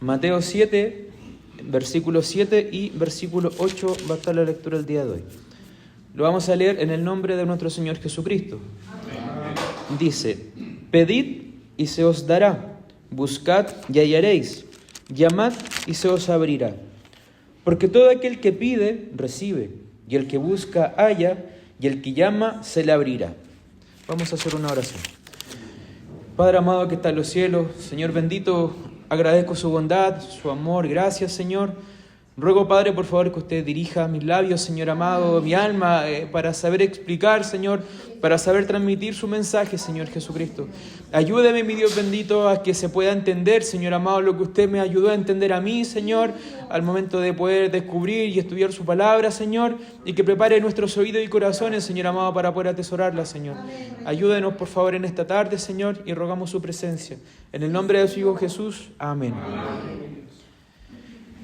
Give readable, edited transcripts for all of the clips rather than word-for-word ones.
Mateo 7, versículo 7 y versículo 8 va a estar la lectura del día de hoy. Lo vamos a leer en el nombre de nuestro Señor Jesucristo. Amén. Dice: pedid y se os dará, buscad y hallaréis, llamad y se os abrirá. Porque todo aquel que pide, recibe, y el que busca, halla, y el que llama, se le abrirá. Vamos a hacer una oración. Padre amado que está en los cielos, Señor bendito, agradezco su bondad, su amor, gracias Señor. Ruego Padre por favor que usted dirija mis labios, Señor amado, mi alma, para saber explicar, Señor, para saber transmitir su mensaje, Señor Jesucristo. Ayúdeme, mi Dios bendito, a que se pueda entender, Señor amado, lo que usted me ayudó a entender a mí, Señor, al momento de poder descubrir y estudiar su palabra, Señor, y que prepare nuestros oídos y corazones, Señor amado, para poder atesorarla, Señor. Ayúdenos, por favor, en esta tarde, Señor, y rogamos su presencia. En el nombre de su Hijo Jesús, amén.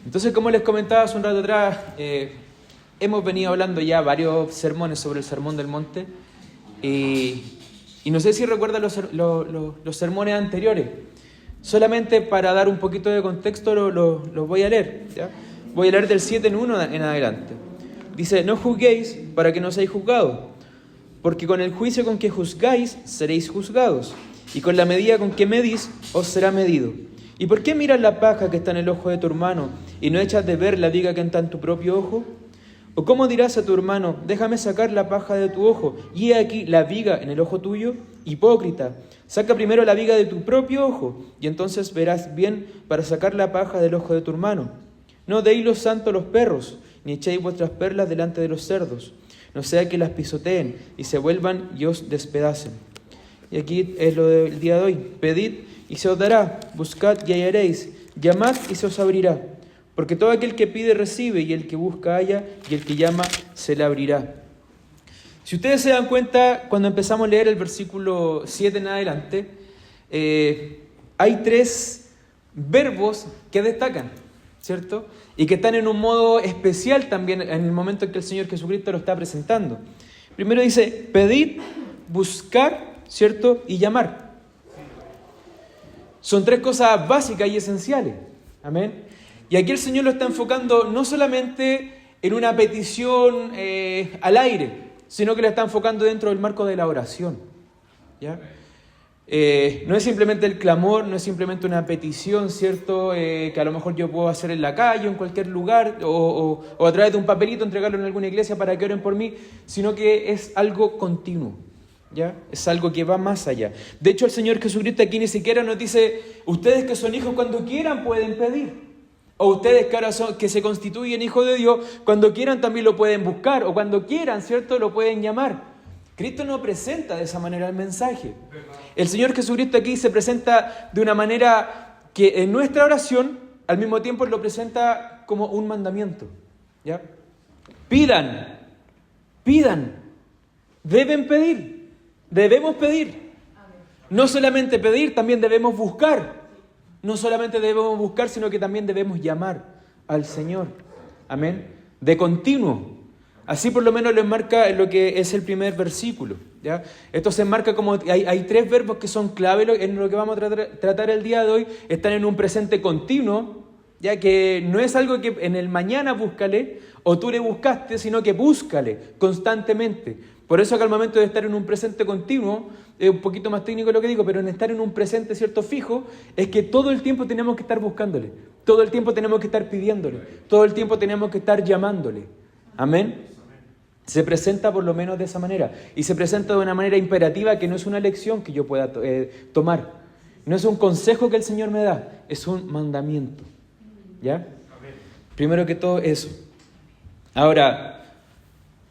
Entonces, como les comentaba hace un rato atrás, hemos venido hablando ya varios sermones sobre el Sermón del Monte, y no sé si recuerdan los sermones anteriores. Solamente para dar un poquito de contexto los voy a leer, ¿ya? Voy a leer del 7 en 1 en adelante. Dice: no juzguéis para que no seáis juzgados, porque con el juicio con que juzgáis seréis juzgados, y con la medida con que medís os será medido. ¿Y por qué miras la paja que está en el ojo de tu hermano y no echas de ver la viga que está en tu propio ojo? ¿O cómo dirás a tu hermano: déjame sacar la paja de tu ojo, y he aquí la viga en el ojo tuyo? Hipócrita, saca primero la viga de tu propio ojo, y entonces verás bien para sacar la paja del ojo de tu hermano. No deis lo santo a los perros, ni echéis vuestras perlas delante de los cerdos, no sea que las pisoteen y se vuelvan y os despedacen. Y aquí es lo del día de hoy: pedid y se os dará, buscad y hallaréis, llamad y se os abrirá. Porque todo aquel que pide recibe, y el que busca halla, y el que llama se le abrirá. Si ustedes se dan cuenta, cuando empezamos a leer el versículo 7 en adelante, hay 3 verbos que destacan, ¿cierto? Y que están en un modo especial también en el momento en que el Señor Jesucristo lo está presentando. Primero dice: pedid, buscar, ¿cierto? Y llamar. Son 3 cosas básicas y esenciales. Amén. Y aquí el Señor lo está enfocando no solamente en una petición al aire, sino que lo está enfocando dentro del marco de la oración. ¿Ya? No es simplemente el clamor, no es simplemente una petición, ¿cierto? Que a lo mejor yo puedo hacer en la calle, en cualquier lugar, o a través de un papelito entregarlo en alguna iglesia para que oren por mí, sino que es algo continuo. ¿Ya? Es algo que va más allá. De hecho, el Señor Jesucristo aquí ni siquiera nos dice: ustedes que son hijos cuando quieran pueden pedir. O ustedes que ahora que se constituyen hijos de Dios, cuando quieran también lo pueden buscar. O cuando quieran, ¿cierto? Lo pueden llamar. Cristo no presenta de esa manera el mensaje. El Señor Jesucristo aquí se presenta de una manera que en nuestra oración, al mismo tiempo lo presenta como un mandamiento. ¿Ya? Pidan, deben pedir. Debemos pedir. No solamente pedir, también debemos buscar. No solamente debemos buscar, sino que también debemos llamar al Señor. Amén. De continuo. Así por lo menos lo enmarca en lo que es el primer versículo. ¿Ya? Esto se enmarca como... Hay 3 verbos que son clave en lo que vamos a tratar el día de hoy. Están en un presente continuo, ya que no es algo que en el mañana búscale o tú le buscaste, sino que búscale constantemente. Por eso que al momento de estar en un presente continuo, es un poquito más técnico lo que digo, pero en estar en un presente cierto fijo, es que todo el tiempo tenemos que estar buscándole, todo el tiempo tenemos que estar pidiéndole, todo el tiempo tenemos que estar llamándole. Amén. Se presenta por lo menos de esa manera, y se presenta de una manera imperativa que no es una lección que yo pueda tomar, no es un consejo que el Señor me da, es un mandamiento. ¿Ya? Amén. Primero que todo eso. Ahora,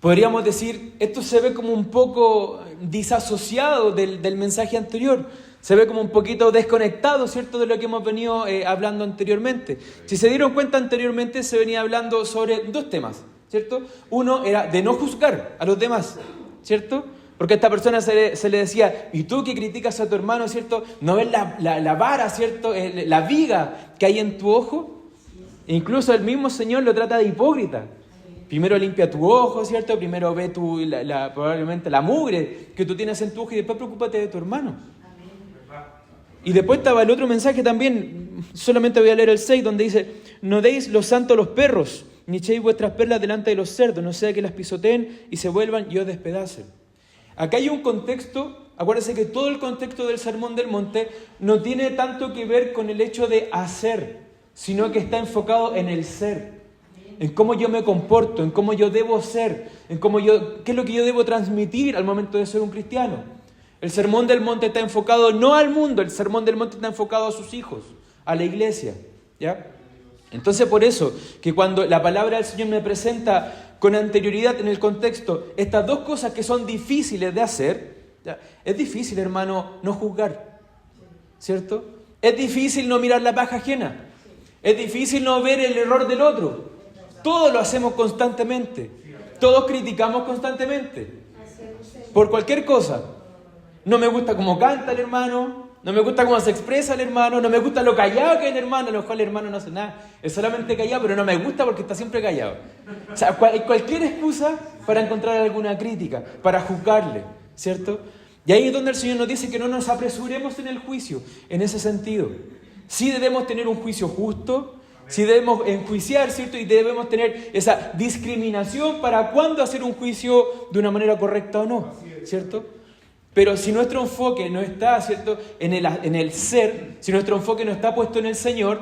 podríamos decir, esto se ve como un poco disasociado del mensaje anterior. Se ve como un poquito desconectado, ¿cierto?, de lo que hemos venido hablando anteriormente. Si se dieron cuenta, anteriormente se venía hablando sobre 2 temas, ¿cierto? Uno era de no juzgar a los demás, ¿cierto? Porque a esta persona se le decía: ¿y tú que criticas a tu hermano, ¿cierto? ¿No ves la vara, ¿cierto? La viga que hay en tu ojo. E incluso el mismo Señor lo trata de hipócrita. Primero limpia tu ojo, ¿cierto? Primero ve probablemente la mugre que tú tienes en tu ojo y después preocúpate de tu hermano. Y después estaba el otro mensaje también solamente voy a leer el 6, donde dice: no deis lo santo a los perros, ni echéis vuestras perlas delante de los cerdos, no sea que las pisoteen y se vuelvan y os despedacen. Acá hay un contexto, acuérdense que todo el contexto del Sermón del Monte no tiene tanto que ver con el hecho de hacer, sino que está enfocado en el ser, en cómo yo me comporto, en cómo yo debo ser, en qué es lo que yo debo transmitir al momento de ser un cristiano. El Sermón del Monte está enfocado no al mundo, el Sermón del Monte está enfocado a sus hijos, a la iglesia, ¿ya? Entonces, por eso, que cuando la palabra del Señor me presenta con anterioridad en el contexto estas dos cosas que son difíciles de hacer, ¿ya? Es difícil, hermano, no juzgar, ¿cierto? Es difícil no mirar la paja ajena, es difícil no ver el error del otro. Todos lo hacemos constantemente, todos criticamos constantemente, por cualquier cosa. No me gusta cómo canta el hermano, no me gusta cómo se expresa el hermano, no me gusta lo callado que es el hermano. A lo mejor el hermano no hace nada, es solamente callado, pero no me gusta porque está siempre callado. O sea, cualquier excusa para encontrar alguna crítica, para juzgarle, ¿cierto? Y ahí es donde el Señor nos dice que no nos apresuremos en el juicio, en ese sentido. Sí debemos tener un juicio justo, sí debemos enjuiciar, ¿cierto? Y debemos tener esa discriminación para cuándo hacer un juicio de una manera correcta o no, ¿cierto? Pero si nuestro enfoque no está, ¿cierto?, en el ser, si nuestro enfoque no está puesto en el Señor,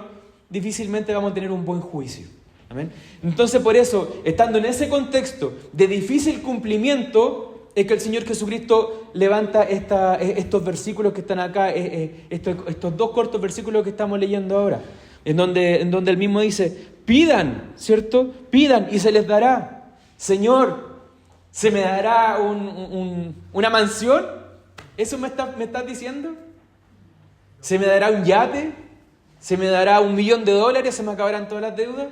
difícilmente vamos a tener un buen juicio. ¿Amén? Entonces, por eso, estando en ese contexto de difícil cumplimiento, es que el Señor Jesucristo levanta estos versículos que están acá, estos dos cortos versículos que estamos leyendo ahora, en donde Él mismo dice: pidan, ¿cierto? Pidan y se les dará. Señor, ¿se me dará una mansión? ¿Eso me estás diciendo? ¿Se me dará un yate? ¿Se me dará $1.000.000? ¿Se me acabarán todas las deudas?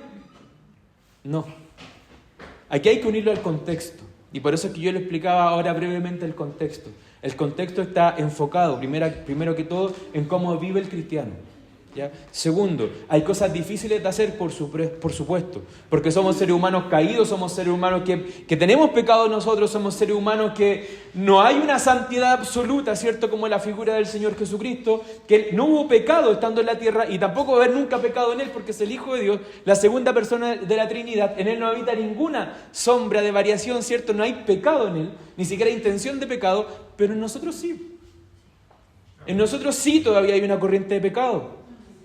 No. Aquí hay que unirlo al contexto. Y por eso es que yo le explicaba ahora brevemente el contexto. El contexto está enfocado, primero que todo, en cómo vive el cristiano, ¿ya? Segundo, hay cosas difíciles de hacer, por supuesto, porque somos seres humanos caídos, somos seres humanos que tenemos pecado nosotros, somos seres humanos que no hay una santidad absoluta, ¿cierto? Como la figura del Señor Jesucristo, que no hubo pecado estando en la tierra y tampoco va a haber nunca pecado en Él, porque es el Hijo de Dios, la segunda persona de la Trinidad. En Él no habita ninguna sombra de variación, ¿cierto? No hay pecado en Él, ni siquiera intención de pecado, pero en nosotros sí. En nosotros sí todavía hay una corriente de pecado.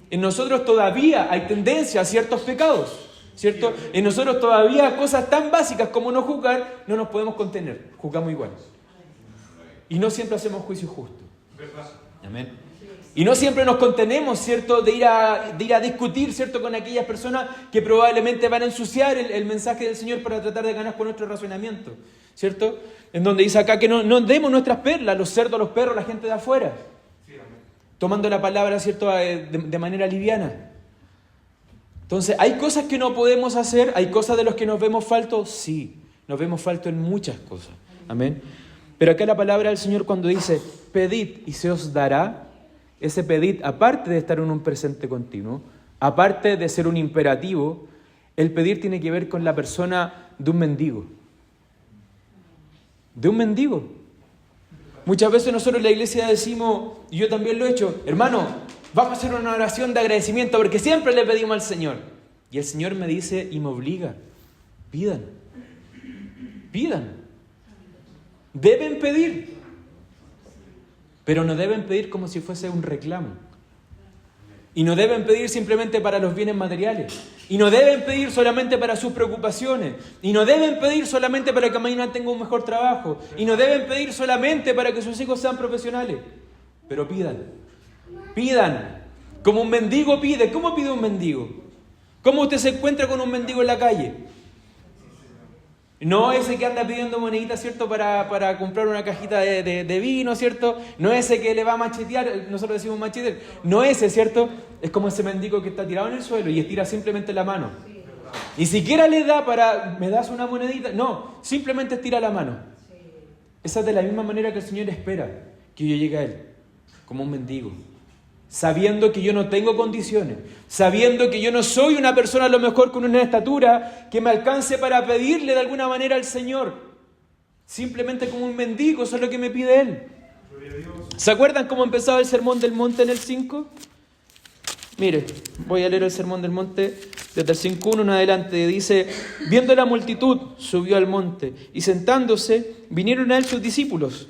En nosotros todavía hay tendencia a ciertos pecados, ¿cierto? En nosotros todavía cosas tan básicas como no juzgar, no nos podemos contener, juzgamos igual. Y no siempre hacemos juicio justo. Amén. Y no siempre nos contenemos, ¿cierto?, de ir a discutir, ¿cierto?, con aquellas personas que probablemente van a ensuciar el mensaje del Señor para tratar de ganar con nuestro razonamiento, ¿cierto? En donde dice acá que no demos nuestras perlas, los cerdos, los perros, la gente de afuera. Tomando la palabra, ¿cierto?, de manera liviana. Entonces, ¿hay cosas que no podemos hacer? ¿Hay cosas de las que nos vemos faltos? Sí, nos vemos faltos en muchas cosas. Amén. Pero acá la palabra del Señor cuando dice, pedid y se os dará, ese pedid, aparte de estar en un presente continuo, aparte de ser un imperativo, el pedir tiene que ver con la persona de un mendigo. De un mendigo. Muchas veces nosotros en la iglesia decimos, y yo también lo he hecho, hermano, vamos a hacer una oración de agradecimiento porque siempre le pedimos al Señor. Y el Señor me dice y me obliga, pidan. Deben pedir, pero no deben pedir como si fuese un reclamo. Y no deben pedir simplemente para los bienes materiales. Y no deben pedir solamente para sus preocupaciones. Y no deben pedir solamente para que mañana tenga un mejor trabajo. Y no deben pedir solamente para que sus hijos sean profesionales. Pero pidan. Pidan. Como un mendigo pide. ¿Cómo pide un mendigo? ¿Cómo usted se encuentra con un mendigo en la calle? No ese que anda pidiendo moneditas, ¿cierto?, para comprar una cajita de vino, ¿cierto? No ese que le va a machetear, nosotros decimos machetear. No ese, ¿cierto? Es como ese mendigo que está tirado en el suelo y estira simplemente la mano. Ni siquiera le da ¿me das una monedita? No, simplemente estira la mano. Esa es de la misma manera que el Señor espera que yo llegue a Él, como un mendigo. Sabiendo que yo no tengo condiciones, sabiendo que yo no soy una persona a lo mejor con una estatura que me alcance para pedirle de alguna manera al Señor. Simplemente como un mendigo, eso es lo que me pide Él. ¿Se acuerdan cómo empezaba el Sermón del Monte en el 5? Mire, voy a leer el Sermón del Monte desde el 5:1 en adelante. Dice: viendo la multitud, subió al monte, y sentándose, vinieron a él sus discípulos.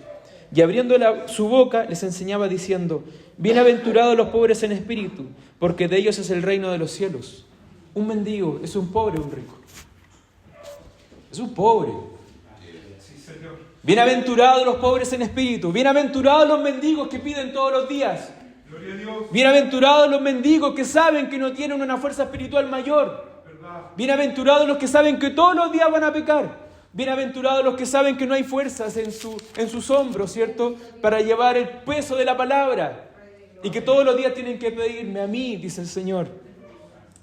Y abriendo su boca, les enseñaba diciendo: bienaventurados los pobres en espíritu, porque de ellos es el reino de los cielos. Un mendigo es un pobre o un rico. Es un pobre. Bienaventurados los pobres en espíritu. Bienaventurados los mendigos que piden todos los días. Bienaventurados los mendigos que saben que no tienen una fuerza espiritual mayor. Bienaventurados los que saben que todos los días van a pecar. Bienaventurados los que saben que no hay fuerzas en sus hombros, ¿cierto? Para llevar el peso de la palabra. Y que todos los días tienen que pedirme a mí, dice el Señor.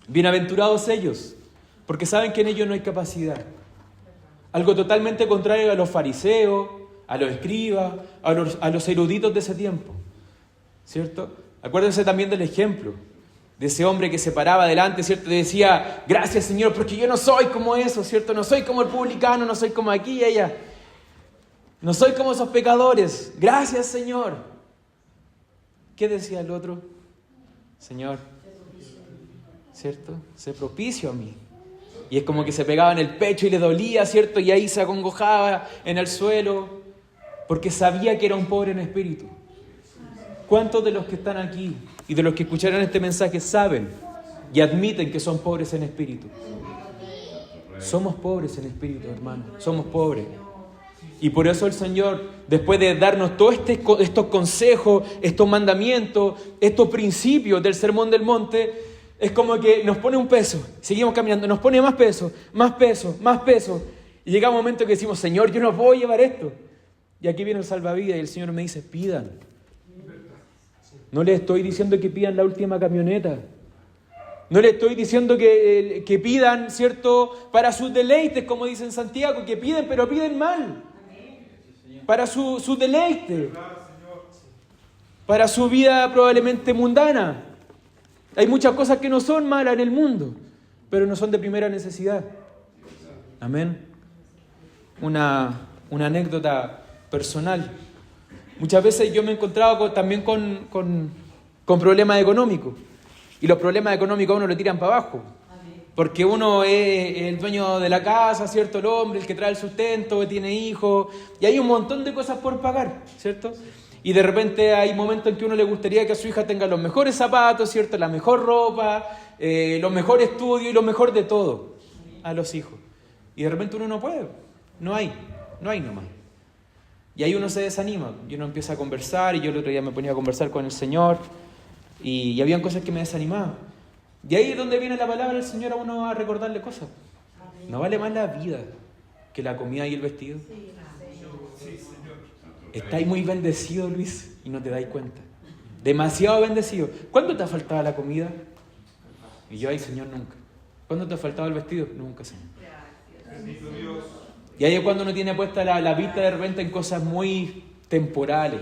Bienaventurados ellos, porque saben que en ellos no hay capacidad. Algo totalmente contrario a los fariseos, a los escribas, a los eruditos de ese tiempo. ¿Cierto? Acuérdense también del ejemplo de ese hombre que se paraba delante, ¿cierto? Y decía: gracias, Señor, porque yo no soy como eso, ¿cierto? No soy como el publicano, no soy como aquí y allá. No soy como esos pecadores. Gracias, Señor. ¿Qué decía el otro? Señor, ¿cierto? Sé propicio a mí. Y es como que se pegaba en el pecho y le dolía, ¿cierto? Y ahí se acongojaba en el suelo, porque sabía que era un pobre en espíritu. ¿Cuántos de los que están aquí y de los que escucharon este mensaje saben y admiten que son pobres en espíritu? Somos pobres en espíritu, hermano. Somos pobres. Y por eso el Señor, después de darnos todos estos consejos, estos mandamientos, estos principios del Sermón del Monte, es como que nos pone un peso. Seguimos caminando, nos pone más peso, más peso, más peso. Y llega un momento que decimos: Señor, yo no puedo llevar esto. Y aquí viene el salvavidas y el Señor me dice: pidan. No les estoy diciendo que pidan la última camioneta. No les estoy diciendo que pidan, ¿cierto?, para sus deleites, como dice en Santiago, que piden, pero piden mal. Para su deleite. Para su vida probablemente mundana. Hay muchas cosas que no son malas en el mundo, pero no son de primera necesidad. Amén. Una anécdota personal. Muchas veces yo me he encontrado también con problemas económicos. Y los problemas económicos a uno lo tiran para abajo. Porque uno es el dueño de la casa, ¿cierto? El hombre, el que trae el sustento, que tiene hijos. Y hay un montón de cosas por pagar, ¿cierto? Y de repente hay momentos en que uno le gustaría que a su hija tenga los mejores zapatos, ¿cierto? La mejor ropa, los mejores estudios y lo mejor de todo a los hijos. Y de repente uno no puede. No hay nomás. Y ahí uno se desanima, y uno empieza a conversar, y yo el otro día me ponía a conversar con el Señor, y habían cosas que me desanimaban. Y ahí es donde viene la palabra del Señor a uno a recordarle cosas. ¿No vale más la vida que la comida y el vestido? Estáis muy bendecido, Luis, y no te dais cuenta. Demasiado bendecido. ¿Cuándo te ha faltado la comida? Y yo: ay, Señor, nunca. ¿Cuándo te ha faltado el vestido? Nunca, Señor. Y ahí es cuando uno tiene puesta la vista de repente en cosas muy temporales,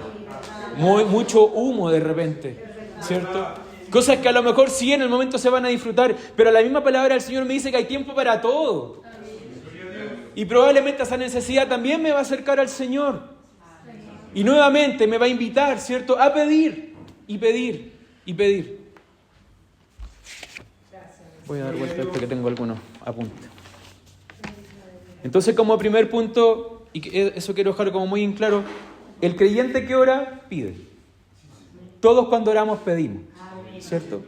mucho humo de repente, ¿cierto? Cosas que a lo mejor sí en el momento se van a disfrutar, pero la misma palabra del Señor me dice que hay tiempo para todo. Y probablemente esa necesidad también me va a acercar al Señor. Y nuevamente me va a invitar, ¿cierto?, a pedir y pedir y pedir. Voy a dar vuelta a esto que tengo algunos apuntes. Entonces, como primer punto, y eso quiero dejar como muy en claro, el creyente que ora, pide. Todos cuando oramos pedimos, ¿cierto?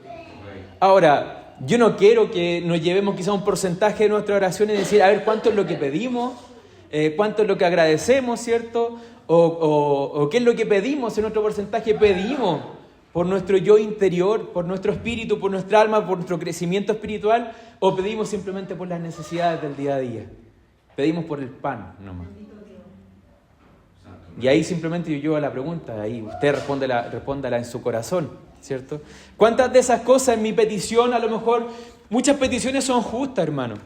Ahora, yo no quiero que nos llevemos quizá un porcentaje de nuestra oración y decir: a ver, ¿cuánto es lo que pedimos? ¿Cuánto es lo que agradecemos, ¿cierto? O ¿qué es lo que pedimos en nuestro porcentaje? Pedimos por nuestro yo interior, por nuestro espíritu, por nuestra alma, por nuestro crecimiento espiritual, o pedimos simplemente por las necesidades del día a día. Pedimos por el pan nomás. Y ahí simplemente yo llevo a la pregunta, ahí usted respóndala en su corazón, ¿cierto? ¿Cuántas de esas cosas en mi petición, a lo mejor, muchas peticiones son justas, hermano?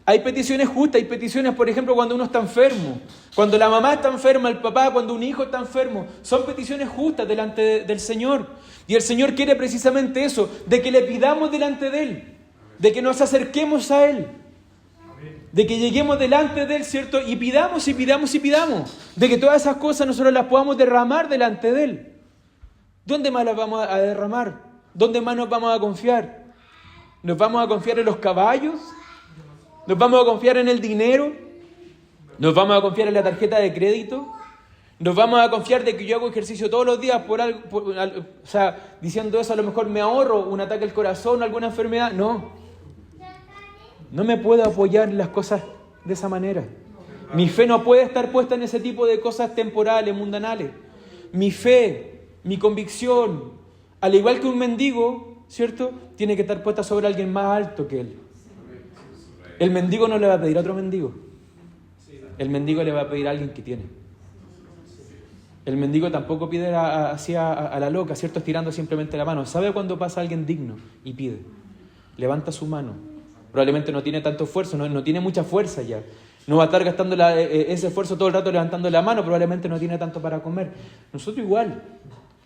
Hay peticiones justas, hay peticiones, por ejemplo, cuando uno está enfermo, cuando la mamá está enferma, el papá, cuando un hijo está enfermo, son peticiones justas delante del Señor. Y el Señor quiere precisamente eso, de que le pidamos delante de Él, de que nos acerquemos a Él. De que lleguemos delante de Él, ¿cierto? Y pidamos y pidamos y pidamos. De que todas esas cosas nosotros las podamos derramar delante de Él. ¿Dónde más las vamos a derramar? ¿Dónde más nos vamos a confiar? ¿Nos vamos a confiar en los caballos? ¿Nos vamos a confiar en el dinero? ¿Nos vamos a confiar en la tarjeta de crédito? ¿Nos vamos a confiar de que yo hago ejercicio todos los días por algo, diciendo eso a lo mejor me ahorro un ataque al corazón o alguna enfermedad? No. No me puedo apoyar en las cosas de esa manera. Mi fe no puede estar puesta en ese tipo de cosas temporales, mundanales. Mi fe, mi convicción, al igual que un mendigo, ¿cierto?, tiene que estar puesta sobre alguien más alto que él. El mendigo no le va a pedir a otro mendigo. El mendigo le va a pedir a alguien que tiene. El mendigo tampoco pide así a la loca, ¿cierto?, estirando simplemente la mano. ¿Sabe cuándo pasa alguien digno y pide? Levanta su mano. Probablemente no tiene tanto esfuerzo, no tiene mucha fuerza ya. No va a estar gastando ese esfuerzo todo el rato levantando la mano, probablemente no tiene tanto para comer. Nosotros igual,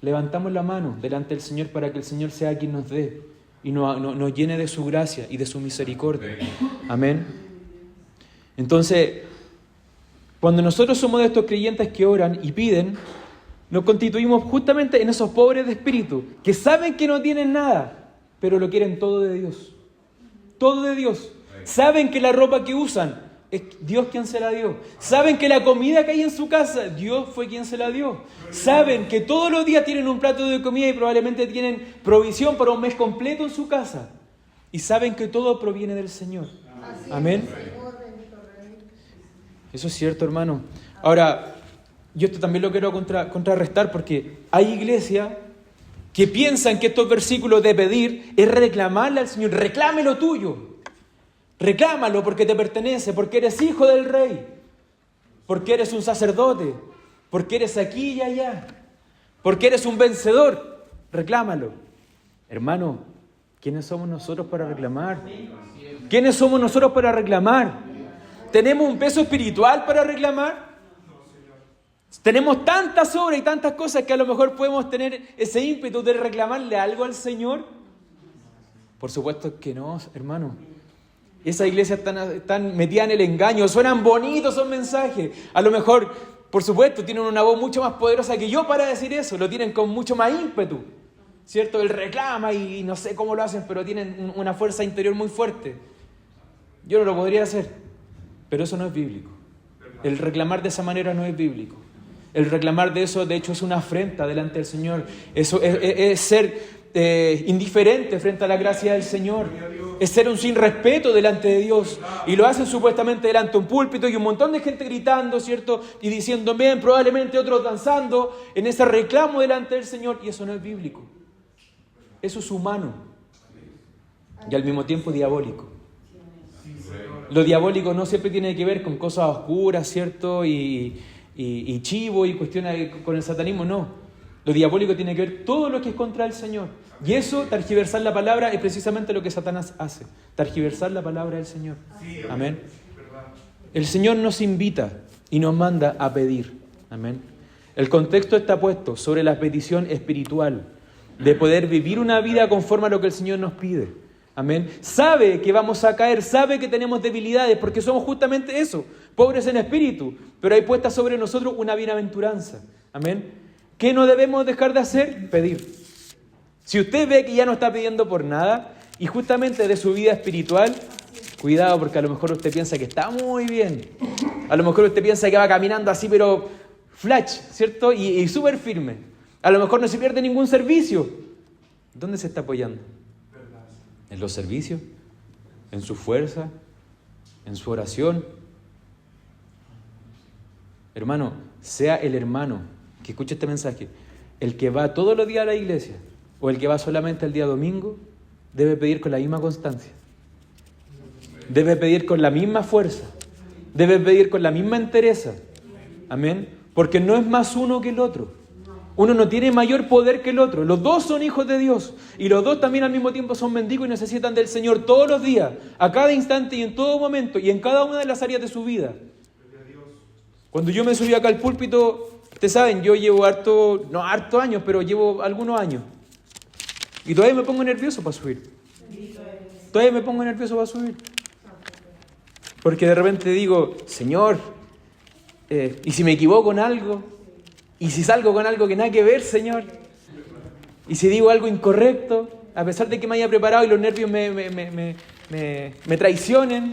levantamos la mano delante del Señor para que el Señor sea quien nos dé y nos llene de su gracia y de su misericordia. Amén. Entonces, cuando nosotros somos de estos creyentes que oran y piden, nos constituimos justamente en esos pobres de espíritu, que saben que no tienen nada, pero lo quieren todo de Dios. Todo de Dios. Saben que la ropa que usan es Dios quien se la dio. Saben que la comida que hay en su casa, Dios fue quien se la dio. Saben que todos los días tienen un plato de comida y probablemente tienen provisión para un mes completo en su casa. Y saben que todo proviene del Señor. Amén. Eso es cierto, hermano. Ahora, yo esto también lo quiero contrarrestar porque hay iglesias que piensan que estos versículos de pedir es reclamarle al Señor. Reclame lo tuyo. Reclámalo porque te pertenece, porque eres hijo del rey, porque eres un sacerdote, porque eres aquí y allá, porque eres un vencedor. Reclámalo. Hermano, ¿quiénes somos nosotros para reclamar? ¿Quiénes somos nosotros para reclamar? ¿Tenemos un peso espiritual para reclamar? Tenemos tantas obras y tantas cosas que a lo mejor podemos tener ese ímpetu de reclamarle algo al Señor. Por supuesto que no, hermano. Esa iglesia están metida en el engaño. Suenan bonitos esos mensajes. A lo mejor, por supuesto, tienen una voz mucho más poderosa que yo para decir eso. Lo tienen con mucho más ímpetu, ¿cierto? Él reclama y no sé cómo lo hacen, pero tienen una fuerza interior muy fuerte. Yo no lo podría hacer, pero eso no es bíblico. El reclamar de esa manera no es bíblico. El reclamar de eso, de hecho, es una afrenta delante del Señor. Eso es ser indiferente frente a la gracia del Señor. Es ser un sin respeto delante de Dios. Y lo hacen supuestamente delante de un púlpito y un montón de gente gritando, ¿cierto? Y diciendo bien, probablemente otros danzando en ese reclamo delante del Señor. Y eso no es bíblico. Eso es humano. Y al mismo tiempo diabólico. Lo diabólico no siempre tiene que ver con cosas oscuras, ¿cierto? Y chivo y cuestiones con el satanismo, no. Lo diabólico tiene que ver todo lo que es contra el Señor. Y eso, tergiversar la palabra, es precisamente lo que Satanás hace. Tergiversar la palabra del Señor. Amén. El Señor nos invita y nos manda a pedir. Amén. El contexto está puesto sobre la petición espiritual de poder vivir una vida conforme a lo que el Señor nos pide. Amén. Sabe que vamos a caer, sabe que tenemos debilidades, porque somos justamente eso, pobres en espíritu, pero hay puesta sobre nosotros una bienaventuranza. Amén. ¿Qué no debemos dejar de hacer? Pedir. Si usted ve que ya no está pidiendo por nada, y justamente de su vida espiritual, cuidado, porque a lo mejor usted piensa que está muy bien. A lo mejor usted piensa que va caminando así, pero flash, ¿cierto? Y súper firme. A lo mejor no se pierde ningún servicio. ¿Dónde se está apoyando? ¿En los servicios? ¿En su fuerza? ¿En su oración? Hermano, sea el hermano que escuche este mensaje, el que va todos los días a la iglesia o el que va solamente el día domingo, debe pedir con la misma constancia. Debe pedir con la misma fuerza. Debe pedir con la misma entereza. Amén. Porque no es más uno que el otro. Uno no tiene mayor poder que el otro. Los dos son hijos de Dios. Y los dos también al mismo tiempo son mendigos y necesitan del Señor todos los días, a cada instante y en todo momento, y en cada una de las áreas de su vida. Cuando yo me subí acá al púlpito, ustedes saben, yo llevo harto años, pero llevo algunos años. Y todavía me pongo nervioso para subir. Porque de repente digo, Señor, ¿y si me equivoco en algo? ¿Y si salgo con algo que nada que ver, Señor? ¿Y si digo algo incorrecto? A pesar de que me haya preparado y los nervios me traicionen.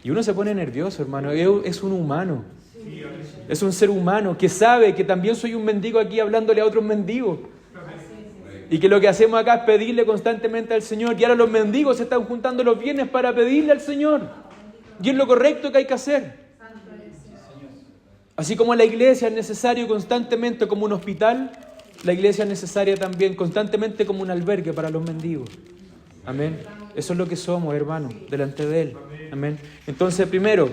Y uno se pone nervioso, hermano. Es un humano. Es un ser humano que sabe que también soy un mendigo aquí hablándole a otros mendigos. Y que lo que hacemos acá es pedirle constantemente al Señor. Y ahora los mendigos se están juntando los bienes para pedirle al Señor. Y es lo correcto que hay que hacer. Así como la iglesia es necesario constantemente como un hospital, la iglesia es necesaria también constantemente como un albergue para los mendigos. Amén. Eso es lo que somos, hermanos, delante de Él. Amén. Entonces, primero,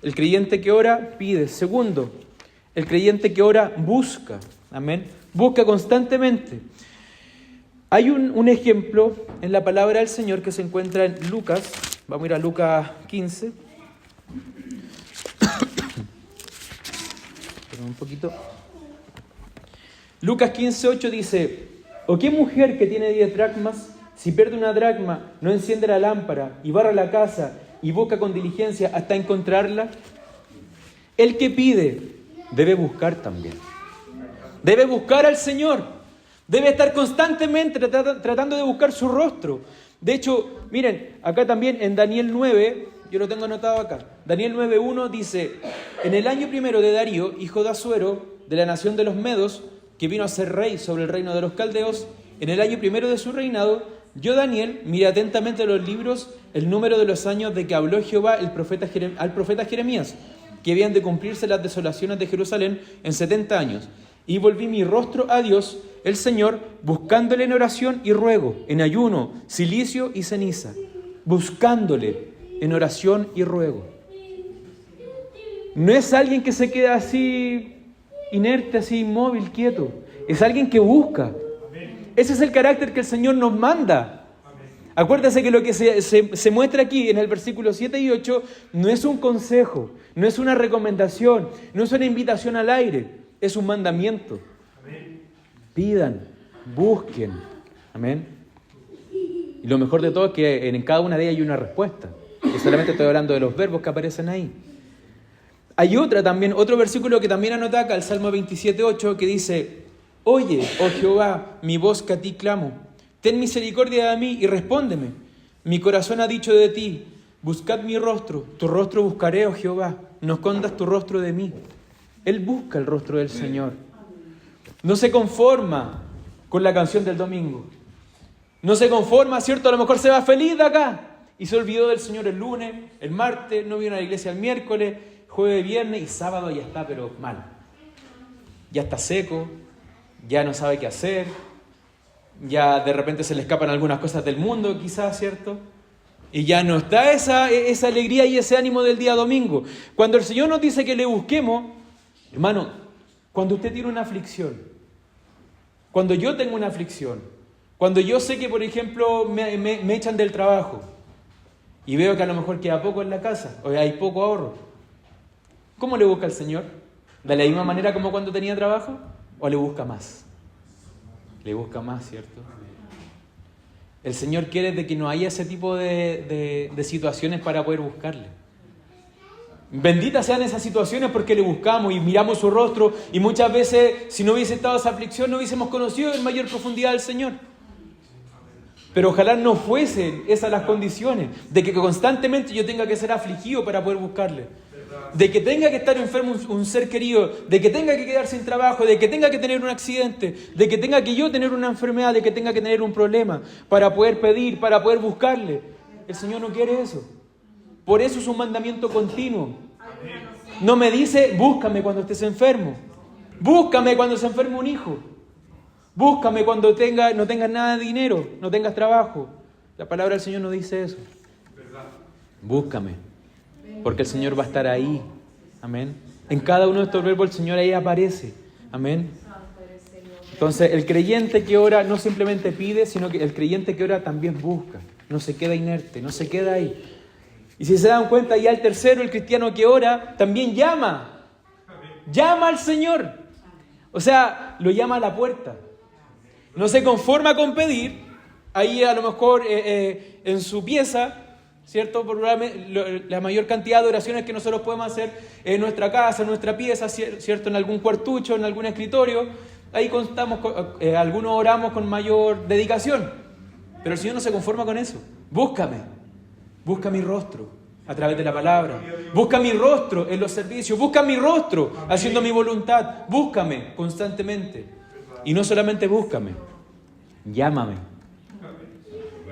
el creyente que ora pide. Segundo, el creyente que ora busca. Amén. Busca constantemente. Hay un ejemplo en la palabra del Señor que se encuentra en Lucas. Vamos a ir a Lucas 15. Perdón un poquito. Lucas 15:8 dice: ¿O qué mujer que tiene 10 dracmas, si pierde una dracma, no enciende la lámpara y barra la casa y busca con diligencia hasta encontrarla? El que pide debe buscar también. Debe buscar al Señor. Debe estar constantemente tratando de buscar su rostro. De hecho, miren, acá también en Daniel 9, yo lo tengo anotado acá. Daniel 9:1 dice: en el año primero de Darío, hijo de Asuero, de la nación de los Medos, que vino a ser rey sobre el reino de los caldeos, en el año primero de su reinado, yo, Daniel, miré atentamente los libros el número de los años de que habló Jehová al profeta Jeremías, que habían de cumplirse las desolaciones de Jerusalén en 70 años. Y volví mi rostro a Dios, el Señor, buscándole en oración y ruego, en ayuno, cilicio y ceniza, buscándole en oración y ruego. No es alguien que se queda así inerte, así inmóvil, quieto. Es alguien que busca. Ese es el carácter que el Señor nos manda. Acuérdese que lo que se muestra aquí en el versículo 7 y 8 no es un consejo, no es una recomendación, no es una invitación al aire, es un mandamiento. Pidan, busquen. Amén. Y lo mejor de todo es que en cada una de ellas hay una respuesta. Y solamente estoy hablando de los verbos que aparecen ahí. Hay otro versículo que también anota acá, el Salmo 27:8, que dice: Oye, oh Jehová, mi voz que a ti clamo. Ten misericordia de mí y respóndeme. Mi corazón ha dicho de ti: buscad mi rostro, tu rostro buscaré, oh Jehová, no escondas tu rostro de mí. Él busca el rostro del Señor. No se conforma con la canción del domingo. No se conforma, ¿cierto? A lo mejor se va feliz de acá y se olvidó del Señor el lunes, el martes, no vino a la iglesia el miércoles, jueves, viernes y sábado ya está, pero mal. Ya está seco, ya no sabe qué hacer, ya de repente se le escapan algunas cosas del mundo, quizás, ¿cierto? Y ya no está esa alegría y ese ánimo del día domingo. Cuando el Señor nos dice que le busquemos, hermano, cuando usted tiene una aflicción, cuando yo tengo una aflicción, cuando yo sé que, por ejemplo, me echan del trabajo y veo que a lo mejor queda poco en la casa o hay poco ahorro, ¿cómo le busca al Señor? ¿De la misma manera como cuando tenía trabajo? ¿O le busca más? Le busca más, ¿cierto? El Señor quiere de que no haya ese tipo de situaciones para poder buscarle. Benditas sean esas situaciones porque le buscamos y miramos su rostro y muchas veces, si no hubiese estado esa aflicción, no hubiésemos conocido en mayor profundidad al Señor. Pero ojalá no fuesen esas las condiciones, de que constantemente yo tenga que ser afligido para poder buscarle. De que tenga que estar enfermo un ser querido, de que tenga que quedar sin trabajo, de que tenga que tener un accidente, de que tenga que yo tener una enfermedad, de que tenga que tener un problema para poder pedir, para poder buscarle. El Señor no quiere eso. Por eso es un mandamiento continuo. No me dice, búscame cuando estés enfermo. Búscame cuando se enferme un hijo. Búscame cuando no tengas nada de dinero, no tengas trabajo. La palabra del Señor no dice eso. Búscame. Porque el Señor va a estar ahí. Amén. En cada uno de estos verbos el Señor ahí aparece. Amén. Entonces el creyente que ora no simplemente pide, sino que el creyente que ora también busca. No se queda inerte, no se queda ahí. Y si se dan cuenta, ya el tercero, el cristiano que ora, también llama. Llama al Señor. O sea, lo llama a la puerta. No se conforma con pedir. Ahí a lo mejor en su pieza, ¿cierto? Por la mayor cantidad de oraciones que nosotros podemos hacer en nuestra casa, en nuestra pieza, ¿cierto? En algún cuartucho, en algún escritorio. Ahí contamos, algunos oramos con mayor dedicación, pero el Señor no se conforma con eso. Búscame, busca mi rostro a través de la palabra, busca mi rostro en los servicios, busca mi rostro haciendo mi voluntad, búscame constantemente. Y no solamente búscame, llámame.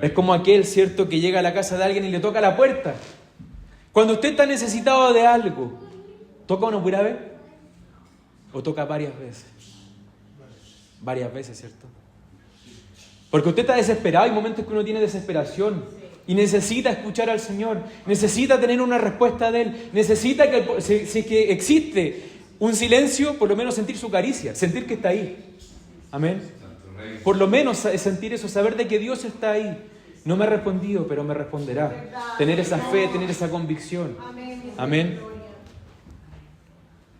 Es como aquel, ¿cierto?, que llega a la casa de alguien y le toca la puerta. Cuando usted está necesitado de algo, ¿toca una pura vez? ¿O toca varias veces? Varias veces, ¿cierto? Porque usted está desesperado, hay momentos que uno tiene desesperación y necesita escuchar al Señor, necesita tener una respuesta de Él, necesita que, si que existe un silencio, por lo menos sentir su caricia, sentir que está ahí. Amén. Por lo menos sentir eso, saber de que Dios está ahí. No me ha respondido, pero me responderá. Tener esa fe, tener esa convicción. Amén.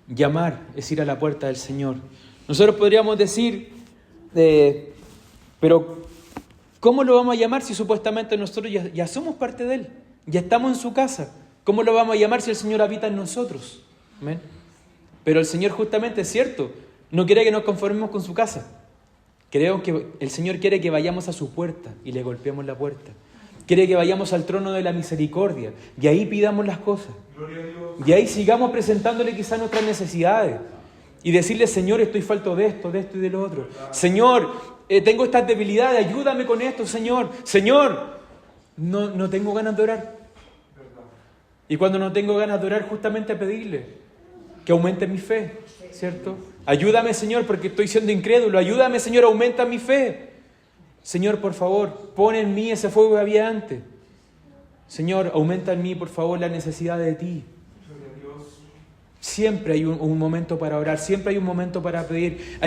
Llamar es ir a la puerta del Señor. Nosotros podríamos decir, pero ¿cómo lo vamos a llamar si supuestamente nosotros ya somos parte de Él? Ya estamos en su casa. ¿Cómo lo vamos a llamar si el Señor habita en nosotros? Amén. Pero el Señor justamente, es cierto, no quiere que nos conformemos con su casa. Creo que el Señor quiere que vayamos a su puerta y le golpeemos la puerta. Quiere que vayamos al trono de la misericordia y ahí pidamos las cosas. Y ahí sigamos presentándole quizás nuestras necesidades. Y decirle, Señor, estoy falto de esto y de lo otro. Señor, tengo estas debilidades, ayúdame con esto, Señor. Señor, no tengo ganas de orar. Y cuando no tengo ganas de orar, justamente a pedirle que aumente mi fe, ¿cierto? Ayúdame, Señor, porque estoy siendo incrédulo. Ayúdame, Señor, aumenta mi fe. Señor, por favor, pon en mí ese fuego que había antes. Señor, aumenta en mí, por favor, la necesidad de ti. Siempre hay un momento para orar, siempre hay un momento para pedir.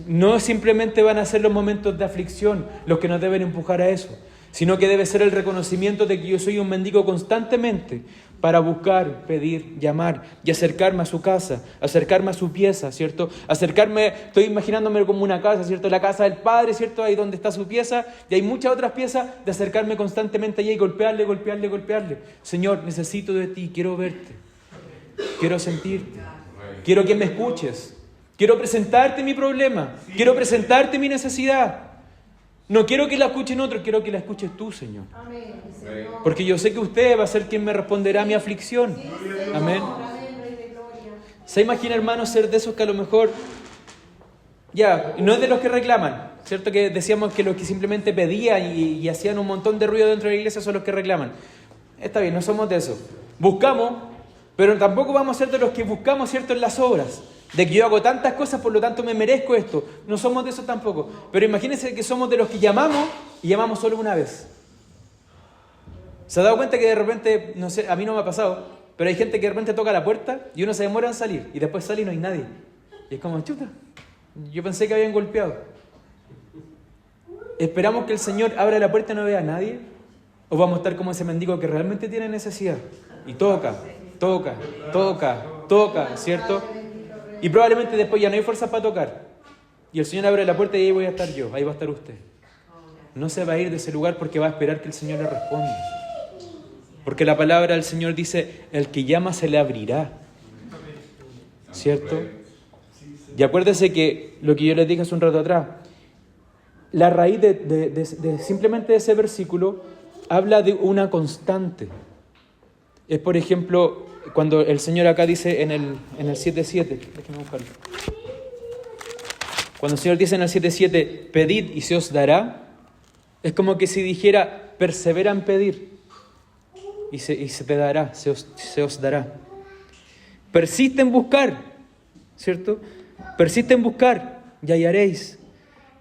No simplemente van a ser los momentos de aflicción los que nos deben empujar a eso, sino que debe ser el reconocimiento de que yo soy un mendigo constantemente para buscar, pedir, llamar y acercarme a su casa, acercarme a su pieza, ¿cierto? Estoy imaginándome como una casa, ¿cierto? La casa del Padre, ¿cierto? Ahí donde está su pieza, y hay muchas otras piezas, de acercarme constantemente allí y golpearle. Señor, necesito de ti, quiero verte, quiero sentirte, quiero que me escuches, quiero presentarte mi problema, quiero presentarte mi necesidad. No quiero que la escuchen otros, quiero que la escuches tú, Señor. Porque yo sé que usted va a ser quien me responderá a mi aflicción. Amén. ¿Se imagina, hermano, ser de esos que a lo mejor, no es de los que reclaman, ¿cierto? Que decíamos que los que simplemente pedían y hacían un montón de ruido dentro de la iglesia son los que reclaman. Está bien, no somos de esos. Buscamos, pero tampoco vamos a ser de los que buscamos, ¿cierto?, en las obras. De que yo hago tantas cosas, por lo tanto me merezco esto. No somos de eso tampoco. Pero imagínense que somos de los que llamamos y llamamos solo una vez. ¿Se ha dado cuenta que de repente, no sé, a mí no me ha pasado, pero hay gente que de repente toca la puerta y uno se demora en salir y después sale y no hay nadie? Y es como, chuta, yo pensé que habían golpeado. ¿Esperamos que el Señor abra la puerta y no vea a nadie? ¿O vamos a estar como ese mendigo que realmente tiene necesidad? Y toca, ¿cierto? Y probablemente después ya no hay fuerza para tocar. Y el Señor abre la puerta y ahí voy a estar yo, ahí va a estar usted. No se va a ir de ese lugar porque va a esperar que el Señor le responda. Porque la palabra del Señor dice, el que llama se le abrirá. ¿Cierto? Y acuérdese que lo que yo les dije hace un rato atrás, la raíz de simplemente de ese versículo habla de una constante. Es, por ejemplo, cuando el Señor acá dice en el 7:7, déjenme buscarlo. Cuando el Señor dice en el 7:7, pedid y se os dará, es como que si dijera, persevera en pedir y se te dará, se os dará. Persiste en buscar, ¿cierto? Persiste en buscar y hallaréis.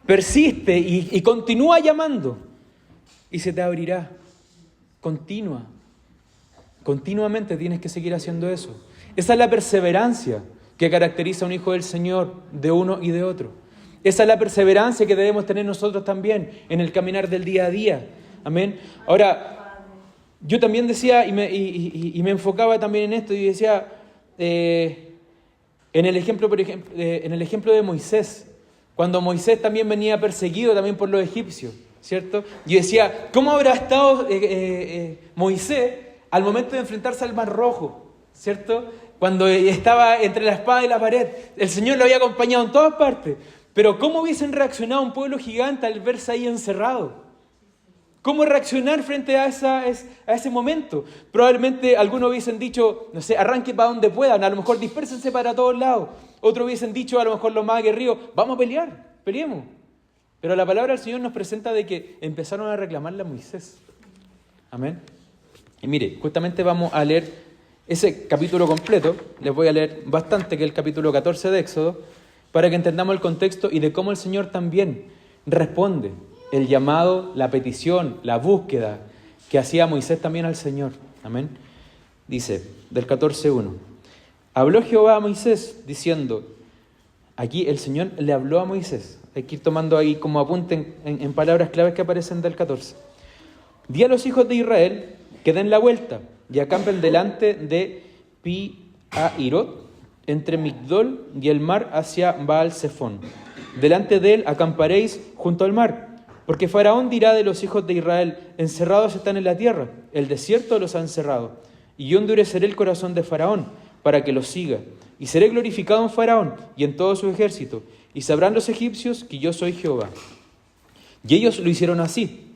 Persiste y continúa llamando y se te abrirá. Continuamente tienes que seguir haciendo eso. Esa es la perseverancia que caracteriza a un hijo del Señor, de uno y de otro. Esa es la perseverancia que debemos tener nosotros también en el caminar del día a día. Amén. Ahora, yo también decía y me enfocaba también en esto y decía, en el ejemplo, por ejemplo, en el ejemplo de Moisés, cuando Moisés también venía perseguido también por los egipcios, ¿cierto? Yo decía, ¿cómo habrá estado Moisés al momento de enfrentarse al Mar Rojo, ¿cierto? Cuando estaba entre la espada y la pared, el Señor lo había acompañado en todas partes, Pero ¿cómo hubiesen reaccionado un pueblo gigante al verse ahí encerrado? ¿Cómo reaccionar frente a ese momento? Probablemente algunos hubiesen dicho, no sé, arranque para donde puedan, a lo mejor dispérsense para todos lados. Otros hubiesen dicho, a lo mejor los más aguerridos, vamos a pelear, peleemos. Pero la palabra del Señor nos presenta de que empezaron a reclamarle a Moisés. Amén. Y mire, justamente vamos a leer ese capítulo completo. Les voy a leer bastante, que es el capítulo 14 de Éxodo, para que entendamos el contexto y de cómo el Señor también responde el llamado, la petición, la búsqueda que hacía Moisés también al Señor. Amén. Dice, del 14:1. Habló Jehová a Moisés diciendo, aquí el Señor le habló a Moisés. Hay que ir tomando ahí como apunte en palabras claves que aparecen del 14. Di a los hijos de Israel que den la vuelta y acampen delante de Pi-Hahirot, entre Migdol y el mar hacia Baal-Zephón. Delante de él acamparéis junto al mar. Porque Faraón dirá de los hijos de Israel, encerrados están en la tierra, el desierto los ha encerrado. Y yo endureceré el corazón de Faraón, para que los siga. Y seré glorificado en Faraón y en todo su ejército. Y sabrán los egipcios que yo soy Jehová. Y ellos lo hicieron así.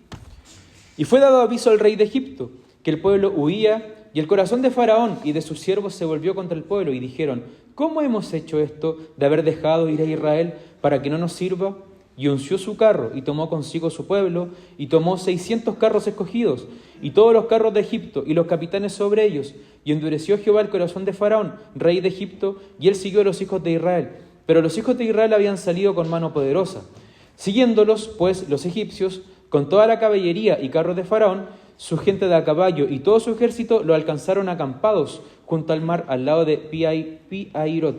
Y fue dado aviso al rey de Egipto, que el pueblo huía, y el corazón de Faraón y de sus siervos se volvió contra el pueblo. Y dijeron, ¿cómo hemos hecho esto de haber dejado ir a Israel para que no nos sirva? Y unció su carro, y tomó consigo su pueblo, y tomó 600 carros escogidos, y todos los carros de Egipto, y los capitanes sobre ellos. Y endureció Jehová el corazón de Faraón, rey de Egipto, y él siguió a los hijos de Israel. Pero los hijos de Israel habían salido con mano poderosa. Siguiéndolos, pues, los egipcios, con toda la caballería y carros de Faraón, su gente de a caballo y todo su ejército, lo alcanzaron acampados junto al mar, al lado de Pi-Hahirot,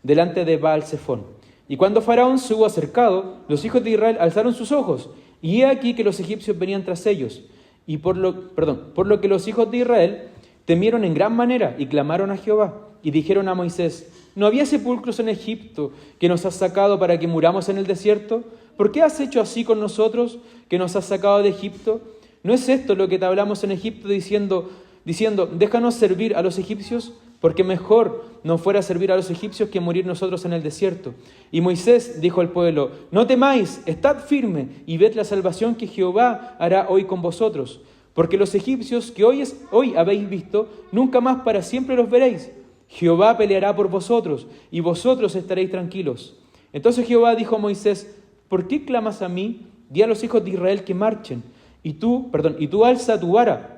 delante de Baal-Zephón. Y cuando Faraón se hubo acercado, los hijos de Israel alzaron sus ojos, y he aquí que los egipcios venían tras ellos. Y por lo que los hijos de Israel temieron en gran manera y clamaron a Jehová. Y dijeron a Moisés, ¿no había sepulcros en Egipto que nos has sacado para que muramos en el desierto? ¿Por qué has hecho así con nosotros, que nos has sacado de Egipto? ¿No es esto lo que te hablamos en Egipto diciendo, déjanos servir a los egipcios? Porque mejor no fuera servir a los egipcios que morir nosotros en el desierto. Y Moisés dijo al pueblo, no temáis, estad firme y ved la salvación que Jehová hará hoy con vosotros. Porque los egipcios que hoy habéis visto, nunca más para siempre los veréis. Jehová peleará por vosotros y vosotros estaréis tranquilos. Entonces Jehová dijo a Moisés, ¿por qué clamas a mí? Di a los hijos de Israel que marchen. Y tú alza tu vara